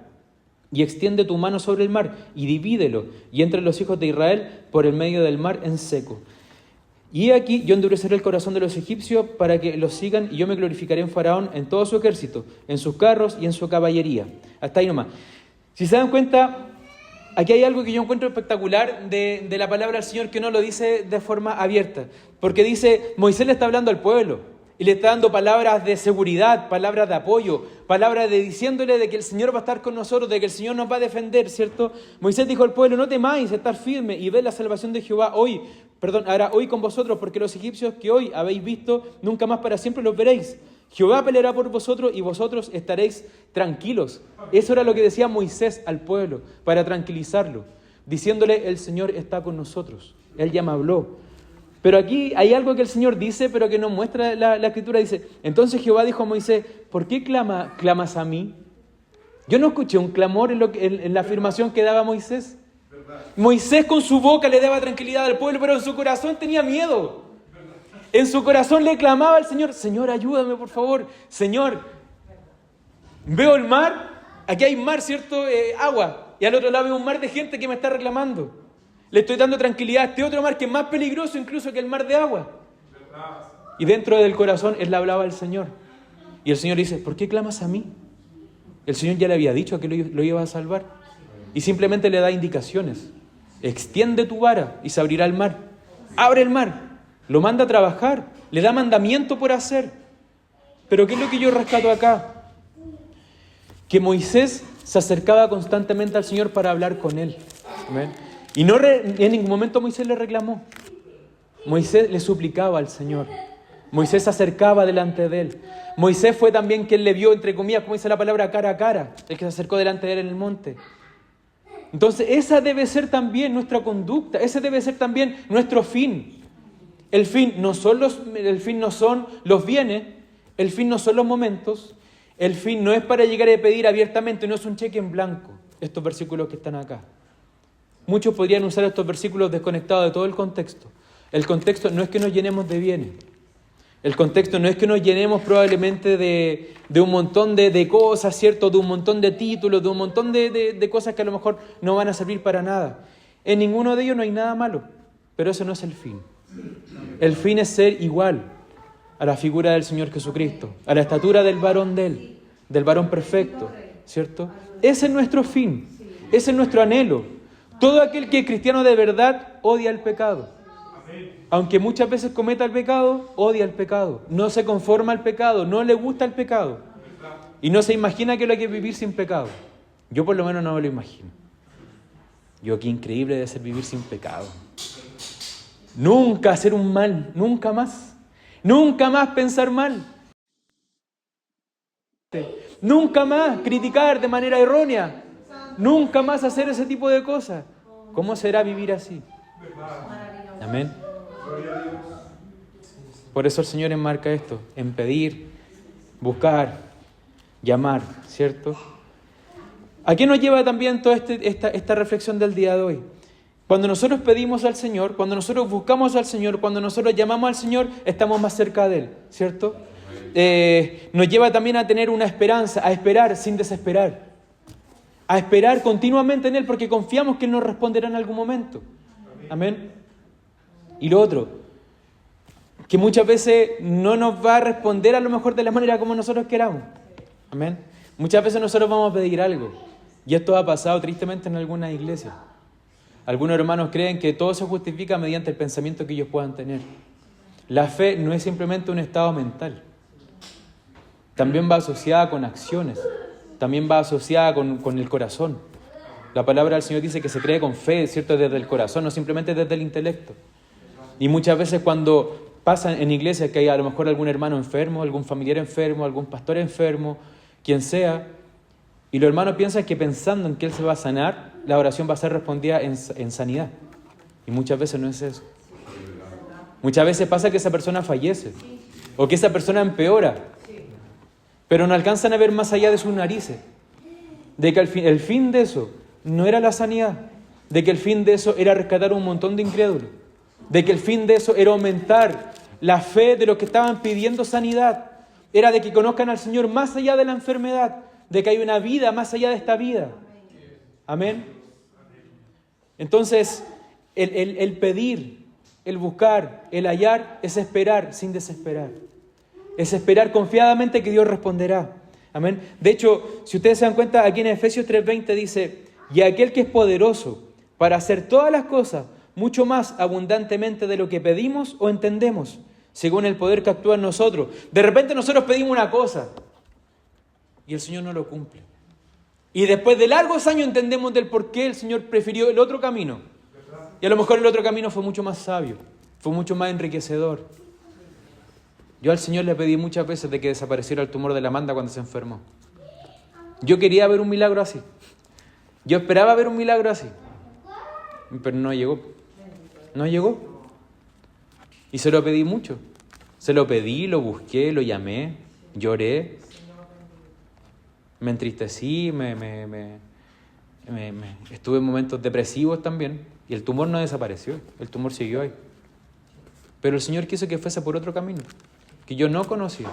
y extiende tu mano sobre el mar y divídelo, y entre los hijos de Israel por el medio del mar en seco. Y he aquí yo endureceré el corazón de los egipcios para que los sigan, y yo me glorificaré en Faraón, en todo su ejército, en sus carros y en su caballería. Hasta ahí nomás. Si se dan cuenta, aquí hay algo que yo encuentro espectacular de la palabra del Señor, que no lo dice de forma abierta, porque dice, Moisés le está hablando al pueblo, y le está dando palabras de seguridad, palabras de apoyo, palabras de diciéndole de que el Señor va a estar con nosotros, de que el Señor nos va a defender, ¿cierto? Moisés dijo al pueblo, no temáis, estar firme y ved la salvación de Jehová hará hoy con vosotros, porque los egipcios que hoy habéis visto, nunca más para siempre los veréis. Jehová peleará por vosotros y vosotros estaréis tranquilos. Eso era lo que decía Moisés al pueblo, para tranquilizarlo, diciéndole, el Señor está con nosotros. Él ya me habló. Pero aquí hay algo que el Señor dice, pero que nos muestra la Escritura. Dice, entonces Jehová dijo a Moisés, ¿por qué clamas a mí? Yo no escuché un clamor en la afirmación que daba Moisés. Moisés con su boca le daba tranquilidad al pueblo, pero en su corazón tenía miedo. En su corazón le clamaba al Señor, Señor, ayúdame por favor. Señor, veo el mar, aquí hay mar, ¿cierto? Agua. Y al otro lado veo un mar de gente que me está reclamando. Le estoy dando tranquilidad a este otro mar que es más peligroso incluso que el mar de agua. Y dentro del corazón él le hablaba al Señor. Y el Señor dice, ¿por qué clamas a mí? El Señor ya le había dicho que lo iba a salvar. Y simplemente le da indicaciones. Extiende tu vara y se abrirá el mar. Abre el mar. Lo manda a trabajar. Le da mandamiento por hacer. Pero ¿qué es lo que yo rescato acá? Que Moisés se acercaba constantemente al Señor para hablar con él. Amén. Y en ningún momento Moisés le reclamó. Moisés le suplicaba al Señor. Moisés se acercaba delante de él. Moisés fue también quien le vio, entre comillas, como dice la palabra, cara a cara, el que se acercó delante de él en el monte. Entonces esa debe ser también nuestra conducta, ese debe ser también nuestro fin. El fin no son los bienes, el fin no son los momentos, el fin no es para llegar a pedir abiertamente, no es un cheque en blanco, estos versículos que están acá. Muchos podrían usar estos versículos desconectados de todo el contexto. El contexto no es que nos llenemos de bienes. El contexto no es que nos llenemos probablemente de un montón de cosas, ¿cierto? De un montón de títulos, de un montón de cosas que a lo mejor no van a servir para nada. En ninguno de ellos no hay nada malo, pero ese no es el fin. El fin es ser igual a la figura del Señor Jesucristo, a la estatura del varón de Él, del varón perfecto, ¿cierto? Ese es nuestro fin, ese es nuestro anhelo. Todo aquel que es cristiano de verdad odia el pecado. Aunque muchas veces cometa el pecado, odia el pecado. No se conforma al pecado, no le gusta el pecado. Y no se imagina que lo hay que vivir sin pecado. Yo por lo menos no me lo imagino. Qué increíble debe ser vivir sin pecado. Nunca hacer un mal, nunca más. Nunca más pensar mal. Nunca más criticar de manera errónea. Nunca más hacer ese tipo de cosas. ¿Cómo será vivir así? Amén. Por eso el Señor enmarca esto, en pedir, buscar, llamar, ¿cierto? ¿A qué nos lleva también toda esta reflexión del día de hoy? Cuando nosotros pedimos al Señor, cuando nosotros buscamos al Señor, cuando nosotros llamamos al Señor, estamos más cerca de Él, ¿cierto? Nos lleva también a tener una esperanza, a esperar sin desesperar, a esperar continuamente en Él porque confiamos que Él nos responderá en algún momento. Amén. Y lo otro, que muchas veces no nos va a responder a lo mejor de la manera como nosotros queramos. Amén. Muchas veces nosotros vamos a pedir algo. Y esto ha pasado tristemente en algunas iglesias. Algunos hermanos creen que todo se justifica mediante el pensamiento que ellos puedan tener. La fe no es simplemente un estado mental. También va asociada con acciones. También va asociada con el corazón. La palabra del Señor dice que se cree con fe, ¿cierto? Desde el corazón, no simplemente desde el intelecto. Y muchas veces cuando pasa en iglesias que hay a lo mejor algún hermano enfermo, algún familiar enfermo, algún pastor enfermo, quien sea, y los hermanos piensan que pensando en que él se va a sanar, la oración va a ser respondida en sanidad. Y muchas veces no es eso. Muchas veces pasa que esa persona fallece, o que esa persona empeora, pero no alcanzan a ver más allá de sus narices, de que el fin de eso no era la sanidad, de que el fin de eso era rescatar un montón de incrédulos, de que el fin de eso era aumentar la fe de los que estaban pidiendo sanidad, era de que conozcan al Señor más allá de la enfermedad, de que hay una vida más allá de esta vida. Amén. Entonces, el pedir, el buscar, el hallar, es esperar sin desesperar. Es esperar confiadamente que Dios responderá. Amén. De hecho, si ustedes se dan cuenta, aquí en Efesios 3:20 dice, y aquel que es poderoso para hacer todas las cosas, mucho más abundantemente de lo que pedimos o entendemos, según el poder que actúa en nosotros. De repente nosotros pedimos una cosa y el Señor no lo cumple. Y después de largos años entendemos del por qué el Señor prefirió el otro camino. Y a lo mejor el otro camino fue mucho más sabio, fue mucho más enriquecedor. Yo al Señor le pedí muchas veces de que desapareciera el tumor de la Amanda cuando se enfermó. Yo quería ver un milagro así. Yo esperaba ver un milagro así. Pero no llegó. No llegó. Y se lo pedí mucho. Se lo pedí, lo busqué, lo llamé, lloré. Me entristecí, estuve en momentos depresivos también. Y el tumor no desapareció. El tumor siguió ahí. Pero el Señor quiso que fuese por otro camino, que yo no conocía.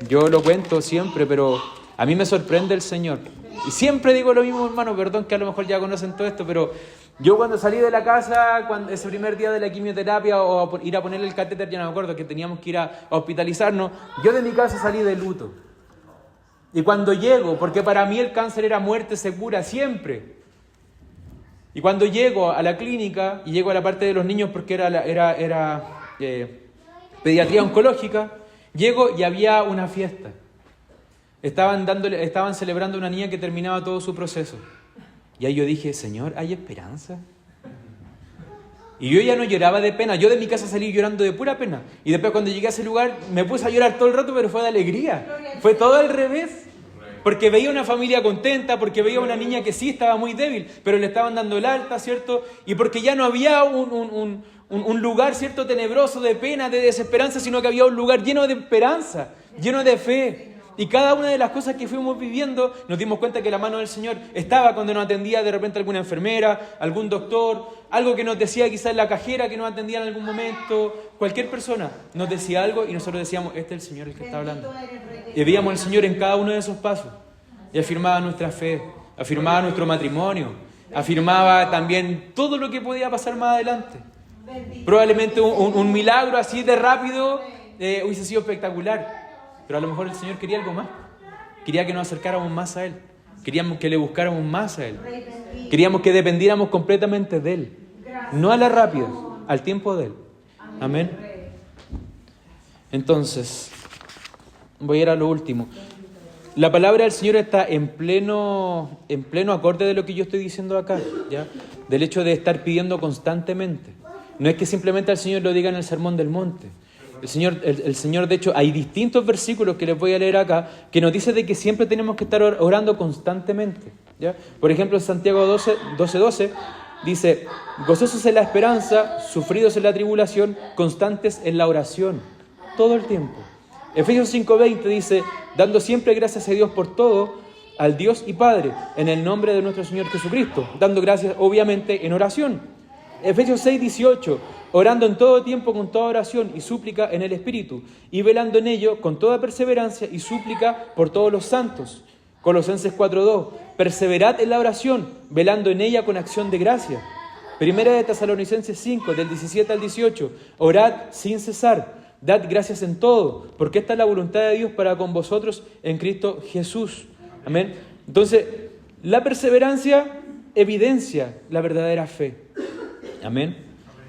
Yo lo cuento siempre, pero a mí me sorprende el Señor. Y siempre digo lo mismo, hermano, perdón que a lo mejor ya conocen todo esto, pero yo cuando salí de la casa, ese primer día de la quimioterapia o ir a ponerle el catéter, ya no me acuerdo, que teníamos que ir a hospitalizarnos, yo de mi casa salí de luto. Y cuando llego, porque para mí el cáncer era muerte segura siempre. Y cuando llego a la clínica y llego a la parte de los niños porque era pediatría oncológica, llego y había una fiesta. Estaban celebrando a una niña que terminaba todo su proceso. Y ahí yo dije, Señor, ¿hay esperanza? Y yo ya no lloraba de pena. Yo de mi casa salí llorando de pura pena. Y después cuando llegué a ese lugar me puse a llorar todo el rato, pero fue de alegría. Fue todo al revés. Porque veía una familia contenta, porque veía una niña que sí estaba muy débil, pero le estaban dando el alta, ¿cierto? Y porque ya no había un lugar, ¿cierto?, tenebroso de pena, de desesperanza, sino que había un lugar lleno de esperanza, lleno de fe. Y cada una de las cosas que fuimos viviendo, nos dimos cuenta que la mano del Señor estaba cuando nos atendía de repente alguna enfermera, algún doctor, algo que nos decía quizás la cajera que nos atendía en algún momento, cualquier persona nos decía algo y nosotros decíamos, este es el Señor el que está hablando. Y veíamos al Señor en cada uno de esos pasos. Y afirmaba nuestra fe, afirmaba nuestro matrimonio, afirmaba también todo lo que podía pasar más adelante. Probablemente un milagro así de rápido hubiese sido espectacular. Pero a lo mejor el Señor quería algo más. Quería que nos acercáramos más a Él. Queríamos que le buscáramos más a Él. Queríamos que dependiéramos completamente de Él. No a la rápida, al tiempo de Él. Amén. Entonces, voy a ir a lo último. La palabra del Señor está en pleno acorde de lo que yo estoy diciendo acá, ¿ya? Del hecho de estar pidiendo constantemente. No es que simplemente al Señor lo diga en el Sermón del Monte. El Señor, de hecho, hay distintos versículos que les voy a leer acá que nos dice de que siempre tenemos que estar orando constantemente, ¿ya? Por ejemplo, en Santiago 12:12 dice, gozosos en la esperanza, sufridos en la tribulación, constantes en la oración, todo el tiempo. Efesios 5:20 dice, dando siempre gracias a Dios por todo, al Dios y Padre, en el nombre de nuestro Señor Jesucristo, dando gracias obviamente en oración. Efesios 6:18, orando en todo tiempo con toda oración y súplica en el Espíritu, y velando en ello con toda perseverancia y súplica por todos los santos. Colosenses 4:2, perseverad en la oración, velando en ella con acción de gracia. Primera de Tesalonicenses 5, del 17 al 18, orad sin cesar, dad gracias en todo, porque esta es la voluntad de Dios para con vosotros en Cristo Jesús. Amén. Entonces, la perseverancia evidencia la verdadera fe. Amén.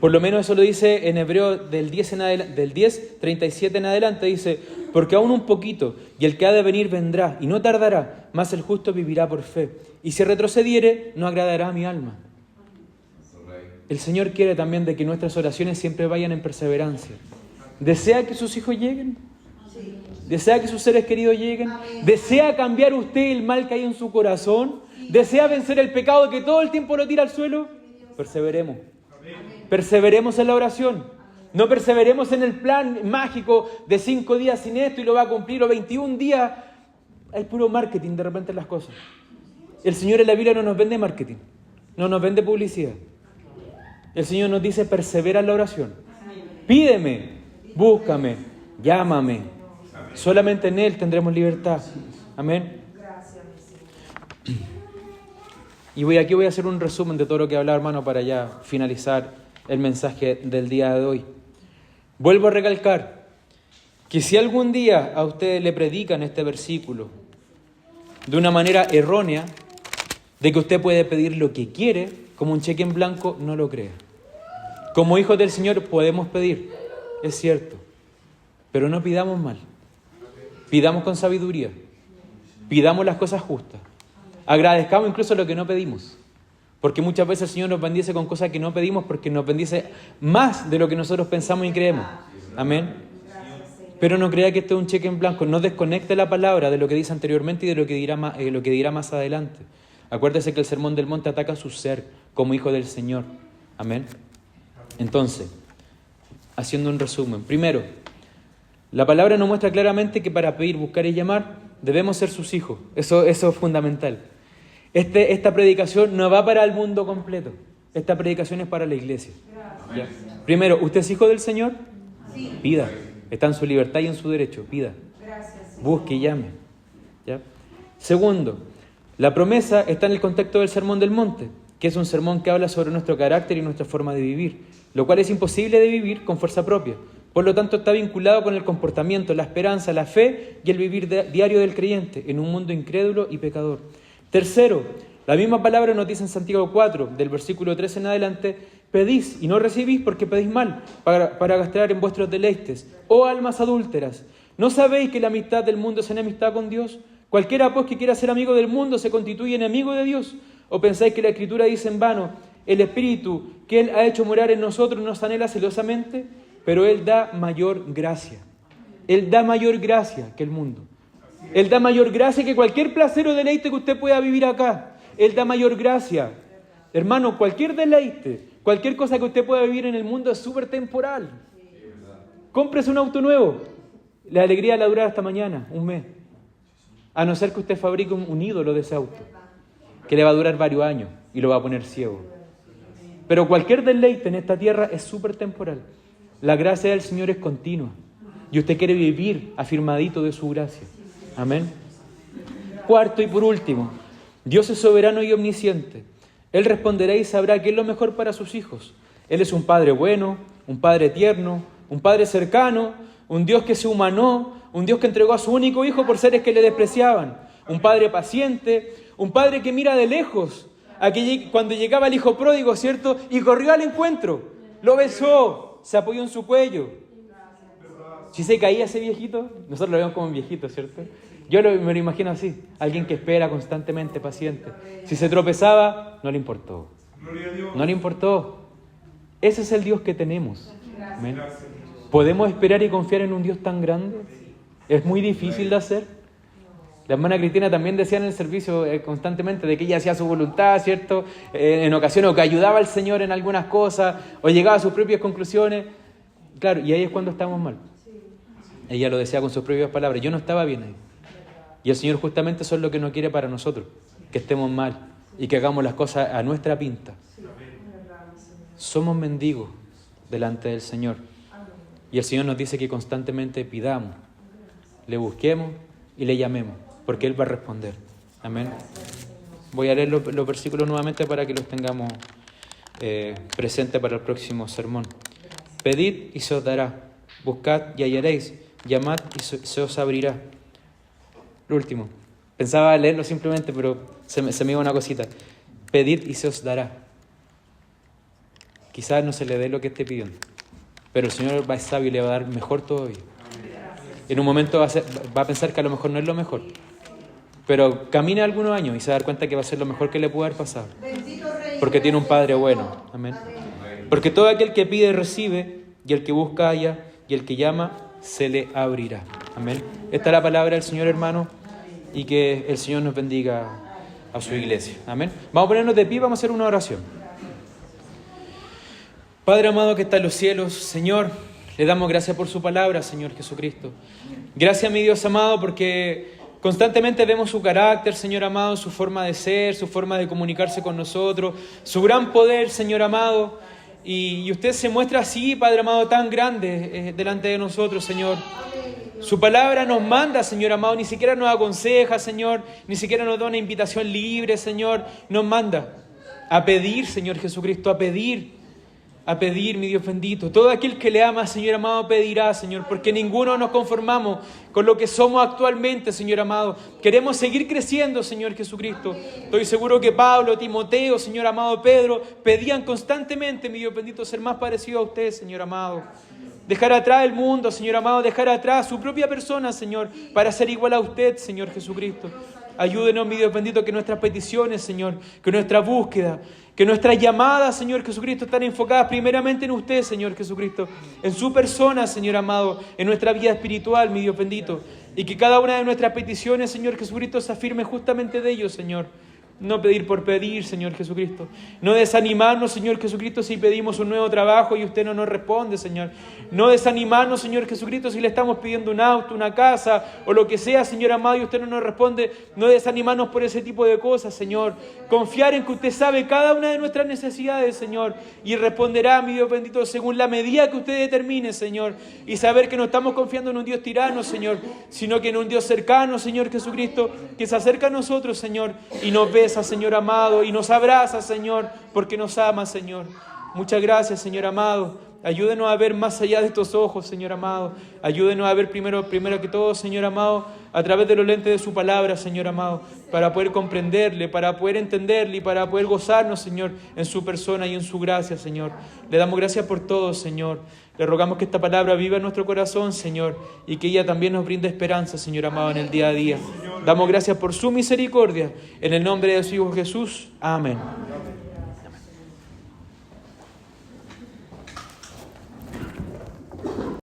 Por lo menos eso lo dice en Hebreo del 10:37 en adelante, dice, porque aún un poquito, y el que ha de venir vendrá, y no tardará, mas el justo vivirá por fe. Y si retrocediere, no agradará a mi alma. El Señor quiere también de que nuestras oraciones siempre vayan en perseverancia. ¿Desea que sus hijos lleguen? ¿Desea que sus seres queridos lleguen? ¿Desea cambiar usted el mal que hay en su corazón? ¿Desea vencer el pecado que todo el tiempo lo tira al suelo? Perseveremos. Perseveremos en la oración. No perseveremos en el plan mágico de 5 días sin esto y lo va a cumplir, o 21 días. Hay puro marketing de repente en las cosas. El Señor en la Biblia no nos vende marketing, no nos vende publicidad. El Señor nos dice, persevera en la oración. Pídeme, búscame, llámame. Solamente en Él tendremos libertad. Amén. Y aquí voy a hacer un resumen de todo lo que he hablado, hermano, para ya finalizar el mensaje del día de hoy. Vuelvo a recalcar que si algún día a usted le predican este versículo de una manera errónea, de que usted puede pedir lo que quiere, como un cheque en blanco, no lo crea. Como hijos del Señor podemos pedir, es cierto, pero no pidamos mal. Pidamos con sabiduría, pidamos las cosas justas. Agradezcamos incluso lo que no pedimos, porque muchas veces el Señor nos bendice con cosas que no pedimos, porque nos bendice más de lo que nosotros pensamos y creemos. Amén. Pero no crea que esto es un cheque en blanco. No desconecte la palabra de lo que dice anteriormente y de lo que dirá más adelante. Acuérdese que el Sermón del Monte ataca su ser como hijo del Señor. Amén. Entonces, haciendo un resumen. Primero, la palabra nos muestra claramente que para pedir, buscar y llamar debemos ser sus hijos. Eso es fundamental. Esta predicación no va para el mundo completo. Esta predicación es para la iglesia. ¿Ya? Primero, ¿usted es hijo del Señor? Sí. Pida. Está en su libertad y en su derecho. Pida. Gracias. Busque y llame. ¿Ya? Segundo, la promesa está en el contexto del Sermón del Monte, que es un sermón que habla sobre nuestro carácter y nuestra forma de vivir, lo cual es imposible de vivir con fuerza propia. Por lo tanto, está vinculado con el comportamiento, la esperanza, la fe y el vivir diario del creyente en un mundo incrédulo y pecador. Tercero, la misma palabra nos dice en Santiago 4, del versículo 13 en adelante, pedís y no recibís porque pedís mal, para gastar en vuestros deleites. Oh almas adúlteras, ¿no sabéis que la amistad del mundo es enemistad con Dios? Cualquiera pues que quiera ser amigo del mundo se constituye enemigo de Dios. ¿O pensáis que la Escritura dice en vano, el Espíritu que Él ha hecho morar en nosotros nos anhela celosamente? Pero Él da mayor gracia. Él da mayor gracia que el mundo. Él da mayor gracia que cualquier placer o deleite que usted pueda vivir acá. Él da mayor gracia. Hermano, cualquier deleite, cualquier cosa que usted pueda vivir en el mundo es súper temporal. Cómprese un auto nuevo. La alegría la dura hasta mañana, un mes. A no ser que usted fabrique un ídolo de ese auto, que le va a durar varios años y lo va a poner ciego. Pero cualquier deleite en esta tierra es súper temporal. La gracia del Señor es continua. Y usted quiere vivir afirmadito de su gracia. Amén. Cuarto y por último, Dios es soberano y omnisciente. Él responderá y sabrá qué es lo mejor para sus hijos. Él es un Padre bueno, un Padre tierno, un Padre cercano, un Dios que se humanó, un Dios que entregó a su único Hijo por seres que le despreciaban, un Padre paciente, un Padre que mira de lejos, cuando llegaba el hijo pródigo, ¿cierto? Y corrió al encuentro, lo besó, se apoyó en su cuello. Si se caía ese viejito, nosotros lo vemos como un viejito, ¿cierto? Me lo imagino así, alguien que espera constantemente, paciente. Si se tropezaba, no le importó. No le importó. Ese es el Dios que tenemos. ¿Amén? ¿Podemos esperar y confiar en un Dios tan grande? Es muy difícil de hacer. La hermana Cristina también decía en el servicio constantemente de que ella hacía su voluntad, ¿cierto? En ocasiones, o que ayudaba al Señor en algunas cosas, o llegaba a sus propias conclusiones. Claro, y ahí es cuando estamos mal. Ella lo decía con sus propias palabras. Yo no estaba bien ahí. Y el Señor justamente eso es lo que no quiere para nosotros, que estemos mal y que hagamos las cosas a nuestra pinta. Somos mendigos delante del Señor. Y el Señor nos dice que constantemente pidamos, le busquemos y le llamemos, porque Él va a responder. Amén. Voy a leer los versículos nuevamente para que los tengamos presentes para el próximo sermón. Pedid y se os dará, buscad y hallaréis, llamad y se os abrirá. Lo último, pensaba leerlo simplemente, pero se me iba una cosita. Pedid y se os dará. Quizás no se le dé lo que esté pidiendo, pero el Señor va a ser sabio y le va a dar mejor todavía. En un momento va a pensar que a lo mejor no es lo mejor, pero camina algunos años y se va a dar cuenta que va a ser lo mejor que le puede haber pasado, porque tiene un Padre bueno. Amén. Porque todo aquel que pide recibe, y el que busca halla, y el que llama se le abrirá. Amén. Esta es la palabra del Señor, hermano, y que el Señor nos bendiga a su iglesia. Amén. Vamos a ponernos de pie, vamos a hacer una oración. Padre amado que está en los cielos, Señor, le damos gracias por su palabra, Señor Jesucristo. Gracias, mi Dios amado, porque constantemente vemos su carácter, Señor amado, su forma de ser, su forma de comunicarse con nosotros, su gran poder, Señor amado. Y usted se muestra así, Padre amado, tan grande delante de nosotros, Señor. Su palabra nos manda, Señor amado, ni siquiera nos aconseja, Señor, ni siquiera nos da una invitación libre, Señor. Nos manda a pedir, Señor Jesucristo, a pedir, mi Dios bendito. Todo aquel que le ama, Señor amado, pedirá, Señor, porque ninguno nos conformamos con lo que somos actualmente, Señor amado. Queremos seguir creciendo, Señor Jesucristo. Estoy seguro que Pablo, Timoteo, Señor amado, Pedro, pedían constantemente, mi Dios bendito, ser más parecido a usted, Señor amado. Dejar atrás el mundo, Señor amado, dejar atrás su propia persona, Señor, para ser igual a usted, Señor Jesucristo. Ayúdenos, mi Dios bendito, que nuestras peticiones, Señor, que nuestra búsqueda, que nuestras llamadas, Señor Jesucristo, están enfocadas primeramente en usted, Señor Jesucristo, en su persona, Señor amado, en nuestra vida espiritual, mi Dios bendito, y que cada una de nuestras peticiones, Señor Jesucristo, se afirme justamente de ello, Señor. No pedir por pedir, Señor Jesucristo. No desanimarnos, Señor Jesucristo, si pedimos un nuevo trabajo y usted no nos responde, Señor. No desanimarnos, Señor Jesucristo, si le estamos pidiendo un auto, una casa o lo que sea, Señor amado, y usted no nos responde. No desanimarnos por ese tipo de cosas, Señor. Confiar en que usted sabe cada una de nuestras necesidades, Señor, y responderá, mi Dios bendito, según la medida que usted determine, Señor. Y saber que no estamos confiando en un Dios tirano, Señor, sino que en un Dios cercano, Señor Jesucristo, que se acerca a nosotros, Señor, y nos besa, Señor amado, y nos abraza, Señor, porque nos ama, Señor. Muchas gracias, Señor amado. Ayúdenos a ver más allá de estos ojos, Señor amado. Ayúdenos a ver primero que todo, Señor amado, a través de los lentes de su palabra, Señor amado, para poder comprenderle, para poder entenderle y para poder gozarnos, Señor, en su persona y en su gracia, Señor. Le damos gracias por todo, Señor. Le rogamos que esta palabra viva en nuestro corazón, Señor, y que ella también nos brinde esperanza, Señor amado, en el día a día. Damos gracias por su misericordia. En el nombre de su Hijo Jesús. Amén.